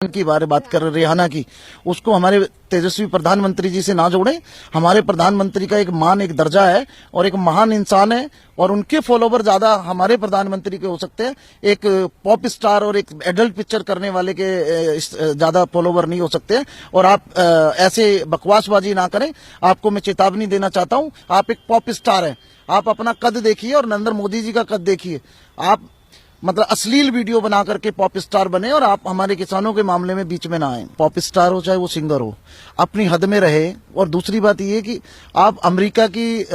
की बात कर रहे रिहाना की, उसको हमारे तेजस्वी प्रधानमंत्री जी से ना जोड़ें। हमारे प्रधानमंत्री का एक मान, एक दर्जा है और एक महान इंसान है, और उनके फॉलोवर ज्यादा हमारे प्रधानमंत्री के हो सकते हैं। एक पॉप स्टार और एक एडल्ट पिक्चर करने वाले के ज्यादा फॉलोवर नहीं हो सकते हैं। और आप ऐसे बकवासबाजी ना करें। आपको मैं चेतावनी देना चाहता हूं, आप एक पॉप स्टार हैं, आप अपना कद देखिए और नरेंद्र मोदी जी का कद देखिए। आप मतलब अश्लील वीडियो बना करके पॉप स्टार बने और आप हमारे किसानों के मामले में बीच में ना आए। पॉप स्टार हो चाहे वो सिंगर हो, अपनी हद में रहे। और दूसरी बात ये कि आप अमेरिका की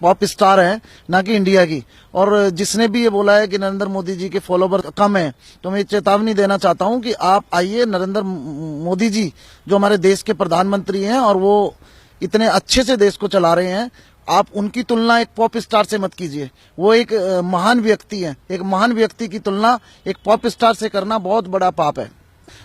पॉप स्टार हैं, ना कि इंडिया की। और जिसने भी ये बोला है कि नरेंद्र मोदी जी के फॉलोवर कम हैं, तो मैं चेतावनी देना चाहता हूं कि आप आइए, नरेंद्र मोदी जी जो हमारे देश के प्रधानमंत्री हैं और वो इतने अच्छे से देश को चला रहे हैं, आप उनकी तुलना एक पॉप स्टार से मत कीजिए। वो एक महान व्यक्ति है। एक महान व्यक्ति की तुलना एक पॉप स्टार से करना बहुत बड़ा पाप है।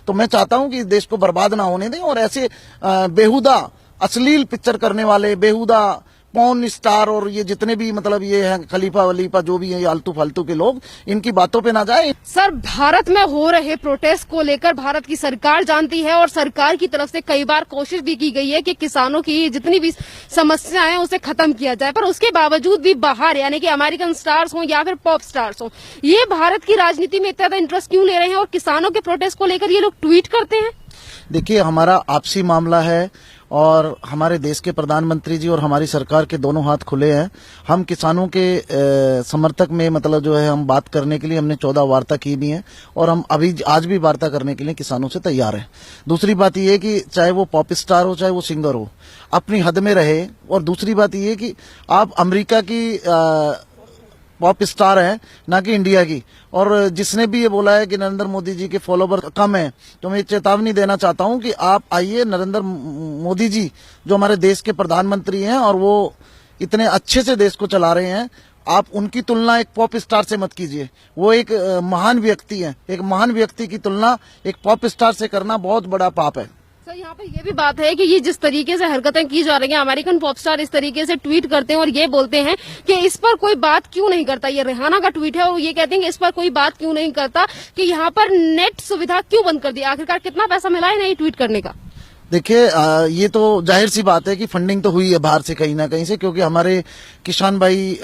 तो मैं चाहता हूं कि इस देश को बर्बाद ना होने दें। और ऐसे बेहुदा अश्लील पिक्चर करने वाले, बेहुदा पॉर्न स्टार और ये जितने भी मतलब ये हैं खलीफा वलीफा जो भी है, ये आलतू फालतू के लोग, इनकी बातों पे ना जाए। सर, भारत में हो रहे प्रोटेस्ट को लेकर भारत की सरकार जानती है और सरकार की तरफ से कई बार कोशिश भी की गई है कि किसानों की जितनी भी समस्याएं हैं उसे खत्म किया जाए, पर उसके बावजूद भी बाहर यानी कि अमेरिकन स्टार्स हों या फिर पॉप स्टार्स हों, ये भारत की राजनीति में इतना इंटरेस्ट क्यों ले रहे हैं और किसानों के प्रोटेस्ट को लेकर ये लोग ट्वीट करते हैं? देखिए, हमारा आपसी मामला है और हमारे देश के प्रधानमंत्री जी और हमारी सरकार के दोनों हाथ खुले हैं। हम किसानों के समर्थक में मतलब जो है हम बात करने के लिए हमने 14 वार्ता की भी है और हम अभी आज भी वार्ता करने के लिए किसानों से तैयार हैं। दूसरी बात यह है कि चाहे वो पॉप स्टार हो चाहे वो सिंगर हो, अपनी हद में रहे। और दूसरी बात यह है कि आप अमेरिका की पॉप स्टार है, ना कि इंडिया की। और जिसने भी ये बोला है कि नरेंद्र मोदी जी के फॉलोवर कम हैं, तो मैं चेतावनी देना चाहता हूं कि आप आइए, नरेंद्र मोदी जी जो हमारे देश के प्रधानमंत्री हैं और वो इतने अच्छे से देश को चला रहे हैं, आप उनकी तुलना एक पॉप स्टार से मत कीजिए। वो एक महान व्यक्ति है। एक महान व्यक्ति की तुलना एक पॉप स्टार से करना बहुत बड़ा पाप है। सर, यहाँ पर ये भी बात है कि ये जिस तरीके से हरकतें की जा रही हैं, अमेरिकन पॉप स्टार इस तरीके से ट्वीट करते हैं और ये बोलते हैं कि इस पर कोई बात क्यों नहीं करता। ये रिहाना का ट्वीट है और ये कहते हैं कि इस पर कोई बात क्यों नहीं करता, कि यहाँ पर नेट सुविधा क्यों बंद कर दी। आखिरकार कितना पैसा मिला है ना ये ट्वीट करने का? देखिए, ये तो जाहिर सी बात है कि फंडिंग तो हुई है बाहर से कहीं ना कहीं से, क्योंकि हमारे किसान भाई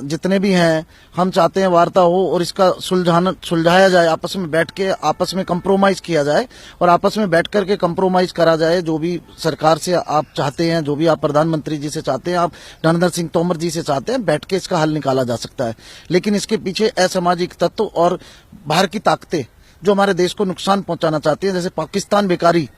जितने भी हैं, हम चाहते हैं वार्ता हो और इसका सुलझाया जाए, आपस में बैठ के आपस में कंप्रोमाइज किया जाए और आपस में बैठ करके कंप्रोमाइज करा जाए। जो भी सरकार से आप चाहते हैं, जो भी आप प्रधानमंत्री जी से चाहते हैं, आप नरेंद्र सिंह तोमर जी से चाहते हैं, बैठ के इसका हल निकाला जा सकता है। लेकिन इसके पीछे असामाजिक तत्व और बाहर की ताकतें जो हमारे देश को नुकसान पहुंचाना चाहती है, जैसे पाकिस्तान बेकारी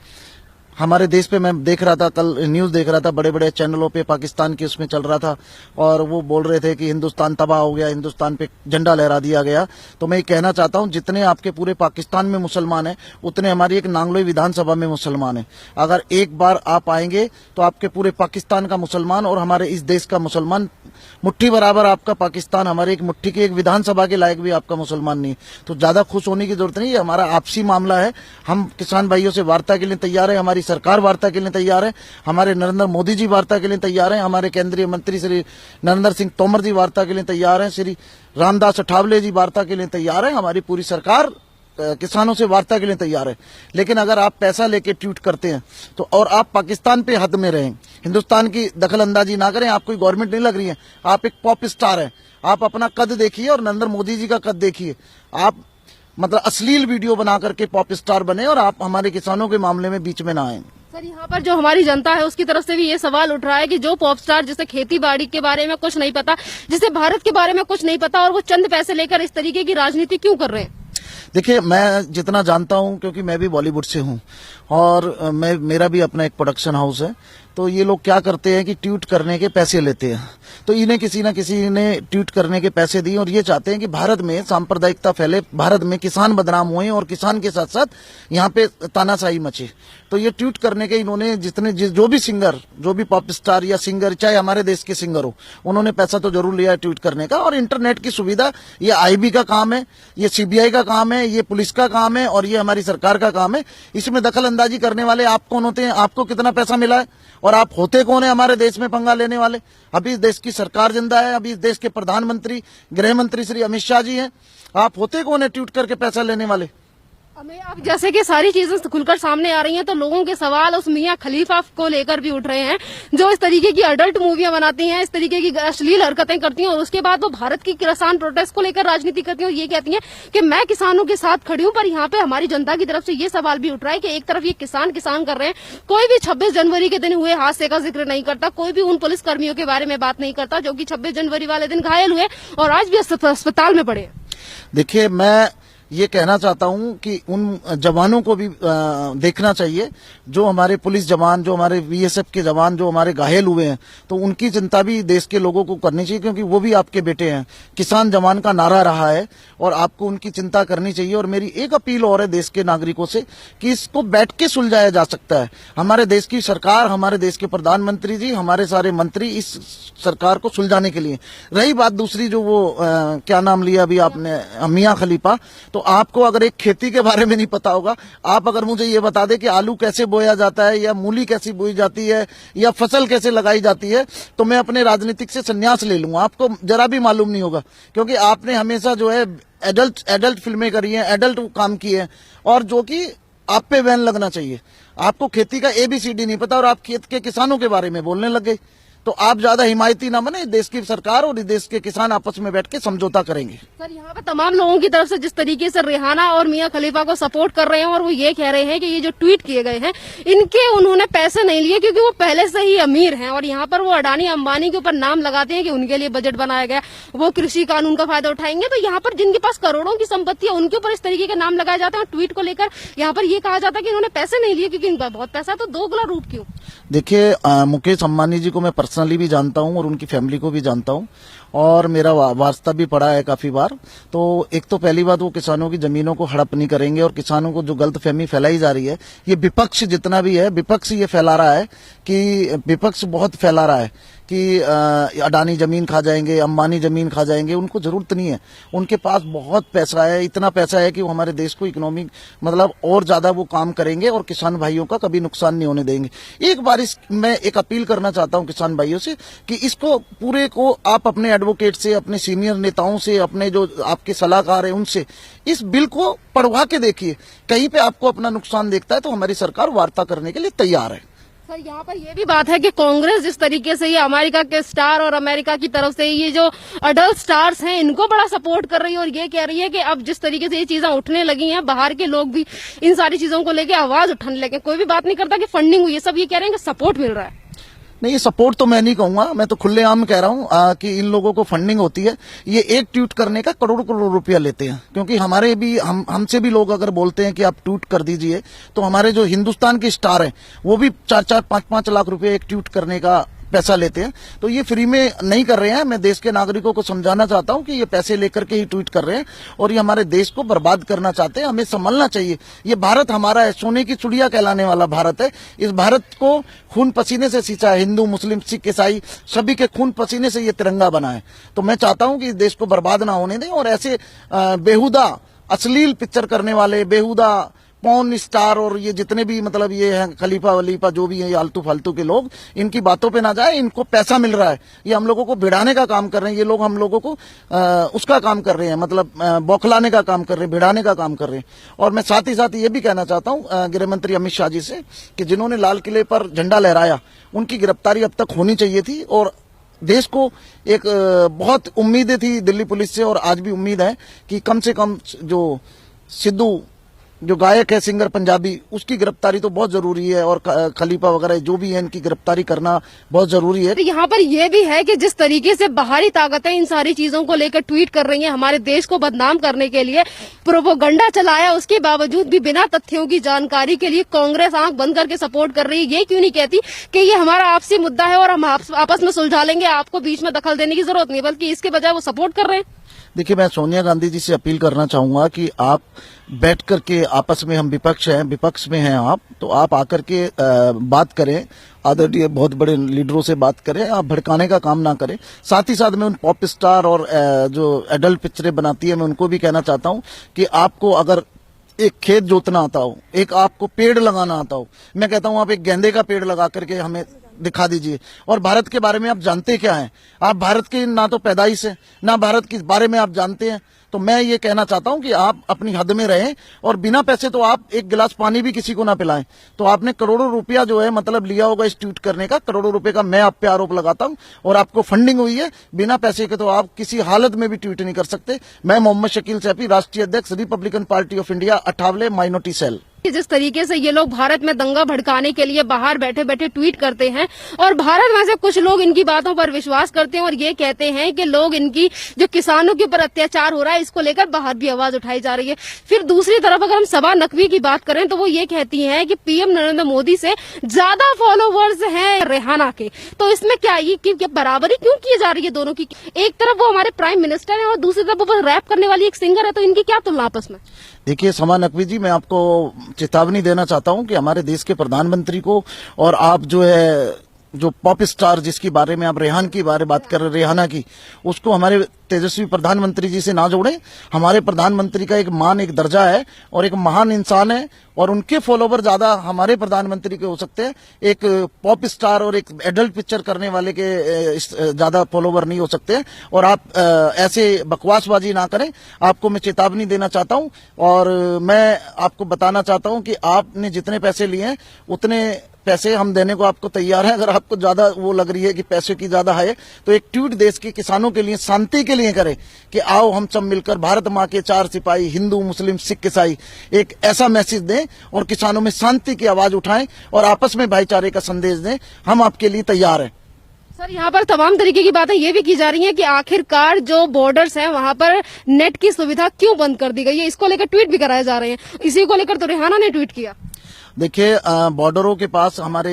हमारे देश पे, मैं देख रहा था कल न्यूज देख रहा था, बड़े बड़े चैनलों पे पाकिस्तान के उसमें चल रहा था और वो बोल रहे थे कि हिंदुस्तान तबाह हो गया, हिंदुस्तान पे झंडा लहरा दिया गया। तो मैं ये कहना चाहता हूं, जितने आपके पूरे पाकिस्तान में मुसलमान हैं, उतने हमारी एक नांगलोई विधानसभा में मुसलमान हैं। अगर एक बार आप आएंगे तो आपके पूरे पाकिस्तान का मुसलमान और हमारे इस देश का मुसलमान मुट्ठी बराबर, आपका पाकिस्तान हमारे एक मुट्ठी की एक विधानसभा के लायक भी आपका मुसलमान नहीं। तो ज्यादा खुश होने की जरूरत नहीं है। हमारा आपसी मामला है। हम किसान भाइयों से वार्ता के लिए तैयार है, हमारी सरकार वार्ता के लिए तैयार है, हमारे नरेंद्र मोदी जी वार्ता के लिए तैयार हैं, हमारे केंद्रीय मंत्री श्री नरेंद्र सिंह तोमर जी वार्ता के लिए तैयार हैं, श्री रामदास अठावले जी वार्ता के लिए तैयार हैं। हमारी पूरी सरकार किसानों से वार्ता के लिए तैयार है। लेकिन अगर आप पैसा लेके ट्वीट करते हैं तो, और आप पाकिस्तान पे हद में रहें, हिंदुस्तान की दखल अंदाजी ना करें। आप कोई गवर्नमेंट नहीं लग रही है, आप एक पॉप स्टार हैं। आप अपना कद देखिए और नरेंद्र मोदी जी का कद देखिए। आप मतलब अश्लील वीडियो बना करके पॉप स्टार बने और आप हमारे किसानों के मामले में बीच में ना आए। सर, यहाँ पर जो हमारी जनता है उसकी तरफ से भी ये सवाल उठ रहा है कि जो पॉप स्टार जिसे खेती बाड़ी के बारे में कुछ नहीं पता, जिसे भारत के बारे में कुछ नहीं पता, और वो चंद पैसे लेकर इस तरीके की राजनीति क्यों कर रहे हैं? देखिए, मैं जितना जानता हूं, क्योंकि मैं भी बॉलीवुड से हूं और मेरा भी अपना एक प्रोडक्शन हाउस है, तो ये लोग क्या करते हैं कि ट्वीट करने के पैसे लेते हैं। तो इन्हें किसी न किसी ने ट्वीट करने के पैसे दिए और ये चाहते हैं कि भारत में सांप्रदायिकता फैले, भारत में किसान बदनाम हुए और किसान के साथ साथ यहाँ पे तानाशाही मचे। तो ये ट्वीट करने के इन्होंने जो भी सिंगर, जो भी पॉप स्टार या सिंगर, चाहे हमारे देश के सिंगर हो, उन्होंने पैसा तो जरूर लिया है ट्वीट करने का। और इंटरनेट की सुविधा, ये IB का काम है, ये CBI का काम है, ये पुलिस का काम है और ये हमारी सरकार का काम है। इसमें दखल अंदाजी करने वाले आप कौन होते हैं? आपको कितना पैसा मिला है और आप होते कौन है हमारे देश में पंगा लेने वाले? अभी इस देश की सरकार जिंदा है, अभी इस देश के प्रधानमंत्री, गृह मंत्री श्री अमित शाह जी हैं। आप होते कौन है ट्वीट करके पैसा लेने वाले? अब जैसे कि सारी चीजें खुलकर सामने आ रही हैं तो लोगों के सवाल उस मियां खलीफा को लेकर भी उठ रहे हैं, जो इस तरीके की अडल्ट मूवियां बनाती हैं, इस तरीके की अश्लील हरकतें करती हैं और उसके बाद वो भारत की किसान प्रोटेस्ट को लेकर राजनीति करती हैं और ये कहती हैं कि मैं किसानों के साथ खड़ी हूं। पर यहाँ पे हमारी जनता की तरफ से ये सवाल भी उठ रहा है कि एक तरफ ये किसान कर रहे हैं, कोई भी 26 जनवरी के दिन हुए हादसे का जिक्र नहीं करता, कोई भी उन पुलिस कर्मियों के बारे में बात नहीं करता जो कि 26 जनवरी वाले दिन घायल हुए और आज भी अस्पताल में पड़े। देखिए, मैं ये कहना चाहता हूं कि उन जवानों को भी देखना चाहिए, जो हमारे पुलिस जवान, जो हमारे बीएसएफ के जवान जो हमारे घायल हुए हैं, तो उनकी चिंता भी देश के लोगों को करनी चाहिए, क्योंकि वो भी आपके बेटे हैं। किसान जवान का नारा रहा है और आपको उनकी चिंता करनी चाहिए। और मेरी एक अपील और है देश के नागरिकों से कि इसको बैठ के सुलझाया जा सकता है। हमारे देश की सरकार, हमारे देश के प्रधानमंत्री जी, हमारे सारे मंत्री इस सरकार को सुलझाने के लिए। रही बात दूसरी, जो वो क्या नाम लिया अभी आपने, मियां खलीफा, तो आपको अगर एक खेती के बारे में नहीं पता होगा, आप अगर मुझे ये बता दें कि आलू कैसे बोया जाता है या मूली कैसी बोई जाती है या फसल कैसे लगाई जाती है, तो मैं अपने राजनीतिक से संन्यास ले लूंगा। आपको जरा भी मालूम नहीं होगा, क्योंकि आपने हमेशा जो है एडल्ट फिल्में करी हैं, एडल्ट काम किए हैं, और जो कि आप पे बैन लगना चाहिए। आपको खेती का ABCD नहीं पता और आप खेत के किसानों के बारे में बोलने लग गए। तो आप ज्यादा हिमायती ना बने। देश की सरकार और देश के किसान आपस में बैठ के समझौता करेंगे। सर, यहाँ पे तमाम लोगों की तरफ से जिस तरीके से रेहाना और मियां खलीफा को सपोर्ट कर रहे हैं और वो ये कह रहे हैं कि ये जो ट्वीट किए गए हैं इनके उन्होंने पैसे नहीं लिए, क्योंकि वो पहले से ही अमीर हैं। और यहाँ पर वो अडानी अंबानी के ऊपर नाम लगाते हैं कि उनके लिए बजट बनाया गया, वो कृषि कानून का फायदा उठाएंगे। तो यहाँ पर जिनके पास करोड़ों की संपत्ति है उनके ऊपर इस तरीके के नाम लगाए जाते हैं। ट्वीट को लेकर यहाँ पर ये कहा जाता है कि इन्होंने पैसे नहीं लिए क्योंकि इनका बहुत पैसा है। तो दोगला रूप क्यों? देखिए, मुकेश अंबानी जी को मैं पर्सनली भी जानता हूं और उनकी फैमिली को भी जानता हूं और मेरा वास्ता भी पड़ा है काफी बार। तो एक तो पहली बात, वो किसानों की जमीनों को हड़प नहीं करेंगे। और किसानों को जो गलतफहमी फैलाई जा रही है, ये विपक्ष जितना भी है, विपक्ष ये फैला रहा है कि विपक्ष बहुत फैला रहा है कि अडानी जमीन खा जाएंगे, अंबानी जमीन खा जाएंगे। उनको जरूरत नहीं है, उनके पास बहुत पैसा है, इतना पैसा है कि वो हमारे देश को इकोनॉमिक मतलब और ज्यादा वो काम करेंगे और किसान भाइयों का कभी नुकसान नहीं होने देंगे। एक बार मैं एक अपील करना चाहता हूं किसान भाइयों से कि इसको पूरे को आप अपने एडवोकेट से, अपने सीनियर नेताओं से, अपने जो आपके सलाहकार हैं उनसे इस बिल को पढ़वा के देखिए। कहीं पे आपको अपना नुकसान देखता है तो हमारी सरकार वार्ता करने के लिए तैयार है। सर, यहाँ पर ये भी बात है कि कांग्रेस जिस तरीके से ये अमेरिका के स्टार और अमेरिका की तरफ से ये जो अडल्ट स्टार्स हैं इनको बड़ा सपोर्ट कर रही है और ये कह रही है कि अब जिस तरीके से ये चीजें उठने लगी हैं, बाहर के लोग भी इन सारी चीजों को लेके आवाज उठाने लगे। कोई भी बात नहीं करता कि फंडिंग हुई है, सब ये कह रहे हैं कि सपोर्ट मिल रहा है। नहीं, ये सपोर्ट तो मैं नहीं कहूंगा, मैं तो खुलेआम कह रहा हूं कि इन लोगों को फंडिंग होती है। ये एक ट्वीट करने का करोड़ करोड़ रुपया लेते हैं, क्योंकि हमारे भी हमसे भी लोग अगर बोलते हैं कि आप ट्वीट कर दीजिए, तो हमारे जो हिंदुस्तान के स्टार हैं वो भी 4-4, 5-5 लाख रुपए एक ट्वीट करने का पैसा लेते हैं। तो ये फ्री में नहीं कर रहे हैं। मैं देश के नागरिकों को समझाना चाहता हूं कि ये पैसे लेकर के ही ट्वीट कर रहे हैं और ये हमारे देश को बर्बाद करना चाहते हैं। हमें संभलना चाहिए। ये भारत हमारा है, सोने की चिड़िया कहलाने वाला भारत है। इस भारत को खून पसीने से सींचा है, हिंदू, मुस्लिम, सिख, ईसाई सभी के खून पसीने से ये तिरंगा बना है। तो मैं चाहता हूं कि इस देश को बर्बाद ना होने दें और ऐसे बेहुदा अश्लील पिक्चर करने वाले, बेहुदा पॉर्न स्टार और ये जितने भी मतलब ये हैं खलीफा वलीफा जो भी हैं, ये आलतू फालतू के लोग, इनकी बातों पे ना जाए। इनको पैसा मिल रहा है, ये हम लोगों को भिड़ाने का काम कर रहे हैं। ये लोग हम लोगों को उसका काम कर रहे हैं, मतलब बौखलाने का काम कर रहे हैं, भिड़ाने का काम कर रहे हैं। और मैं साथ ही साथ ये भी कहना चाहता हूं गृह मंत्री अमित शाह जी से कि जिन्होंने लाल किले पर झंडा लहराया, उनकी गिरफ्तारी अब तक होनी चाहिए थी। और देश को एक बहुत उम्मीदें थी दिल्ली पुलिस से और आज भी उम्मीद है कि कम से कम जो सिद्धू जो गायक है, सिंगर पंजाबी, उसकी गिरफ्तारी तो बहुत जरूरी है और खलीफा वगैरह जो भी है इनकी गिरफ्तारी करना बहुत जरूरी है। तो यहाँ पर यह भी है कि जिस तरीके से बाहरी ताकतें इन सारी चीजों को लेकर ट्वीट कर रही हैं, हमारे देश को बदनाम करने के लिए प्रोपोगंडा चलाया, उसके बावजूद भी बिना तथ्यों की जानकारी के लिए कांग्रेस आंख बंद करके सपोर्ट कर रही है। ये क्यों नहीं कहती कि ये हमारा आपसी मुद्दा है और हम आपस में सुलझा लेंगे, आपको बीच में दखल देने की जरूरत नहीं, बल्कि इसके बजाय वो सपोर्ट कर रहे हैं। देखिए, मैं सोनिया गांधी जी से अपील करना चाहूंगा कि आप बैठ करके आपस में, हम विपक्ष में हैं आप, तो आप आकर के बात करें, आदरणीय बहुत बड़े लीडरों से बात करें, आप भड़काने का काम ना करें। साथ ही साथ मैं उन पॉप स्टार और जो एडल्ट पिक्चरें बनाती है, मैं उनको भी कहना चाहता हूं कि आपको अगर एक खेत जोतना आता हो, एक आपको पेड़ लगाना आता हो, मैं कहता हूं आप एक गेंदे का पेड़ लगा करके हमें दिखा दीजिए। और भारत के बारे में आप जानते क्या हैं? आप भारत के ना तो पैदाइश है, ना भारत के बारे में आप जानते हैं। तो मैं ये कहना चाहता हूं कि आप अपनी हद में रहें और बिना पैसे तो आप एक गिलास पानी भी किसी को ना पिलाएं। तो आपने करोड़ों रुपया जो है मतलब लिया होगा इस ट्वीट करने का, करोड़ों रुपए का मैं आप पे आरोप लगाता हूं और आपको फंडिंग हुई है। बिना पैसे के तो आप किसी हालत में भी ट्वीट नहीं कर सकते। मैं मोहम्मद शकील सैफी, राष्ट्रीय अध्यक्ष Republican Party of India, Athawale minority cell. जिस तरीके से ये लोग भारत में दंगा भड़काने के लिए बाहर बैठे बैठे ट्वीट करते हैं और भारत में से कुछ लोग इनकी बातों पर विश्वास करते हैं और ये कहते हैं कि लोग इनकी जो किसानों के ऊपर अत्याचार हो रहा है इसको लेकर बाहर भी आवाज उठाई जा रही है। फिर दूसरी तरफ अगर हम सबा नकवी की बात करें तो वो ये कहती हैं कि पीएम नरेंद्र मोदी से ज्यादा फॉलोवर्स हैं रेहाना के। तो इसमें क्या ये बराबरी क्यों की जा रही है दोनों की? एक तरफ वो हमारे प्राइम मिनिस्टर है और दूसरी तरफ वो रैप करने वाली एक सिंगर है, तो इनकी क्या तुलना आपस में? देखिए समा नकवी जी, मैं आपको चेतावनी देना चाहता हूं कि हमारे देश के प्रधानमंत्री को और आप जो है जो पॉप स्टार जिसकी बारे में आप रेहान की बात कर रहे हैं, रेहाना की, उसको हमारे तेजस्वी प्रधानमंत्री जी से ना जोड़ें। हमारे प्रधानमंत्री का एक मान, एक दर्जा है और एक महान इंसान है और उनके फॉलोवर ज्यादा हमारे प्रधानमंत्री के हो सकते हैं। एक पॉप स्टार और एक एडल्ट पिक्चर करने वाले के ज्यादा फॉलोवर नहीं हो सकते। और आप ऐसे बकवासबाजी ना करें, आपको मैं चेतावनी देना चाहता हूं। और मैं आपको बताना चाहता हूं कि आपने जितने पैसे लिए हैं उतने पैसे हम देने को आपको तैयार हैं। अगर आपको ज्यादा वो लग रही है कि पैसे की ज्यादा है तो एक ट्वीट देश के किसानों के लिए, शांति के लिए करें कि आओ हम सब मिलकर भारत माँ के 4 सिपाही, हिंदू, मुस्लिम, सिख, ईसाई, एक ऐसा मैसेज दें और किसानों में शांति की आवाज उठाएं और आपस में भाईचारे का संदेश दें। हम आपके लिए तैयार हैं। सर, यहाँ पर तमाम तरीके की बातें ये भी की जा रही हैं कि आखिरकार जो बॉर्डर्स हैं वहां पर नेट की सुविधा क्यों बंद कर दी गई है, इसको लेकर ट्वीट भी कराए जा रहे हैं। इसी को लेकर तो रेहाना ने ट्वीट किया। देखिए, बॉर्डरों के पास हमारे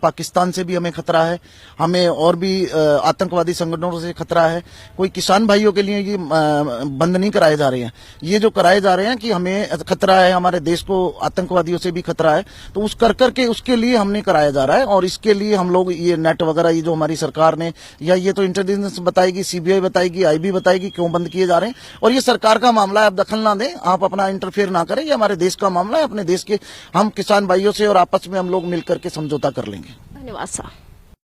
पाकिस्तान से भी हमें खतरा है, हमें और भी आतंकवादी संगठनों से खतरा है। कोई किसान भाइयों के लिए ये बंद नहीं कराए जा रहे हैं। ये जो कराए जा रहे हैं कि हमें खतरा है, हमारे देश को आतंकवादियों से भी खतरा है, तो उस कर करके उसके लिए हमने कराया जा रहा है। और इसके लिए हम लोग ये नेट वगैरह, ये जो हमारी सरकार ने, या ये तो इंटेलिजेंस बताएगी, सीबीआई बताएगी, आईबी बताएगी क्यों बंद किए जा रहे हैं। और ये सरकार का मामला है, आप दखल ना दें, आप अपना इंटरफेयर ना करें। ये हमारे देश का मामला है, अपने देश के हम किसान भाइयों से और आपस में हम लोग मिलकर के समझौता कर लेंगे। धन्यवाद साहब।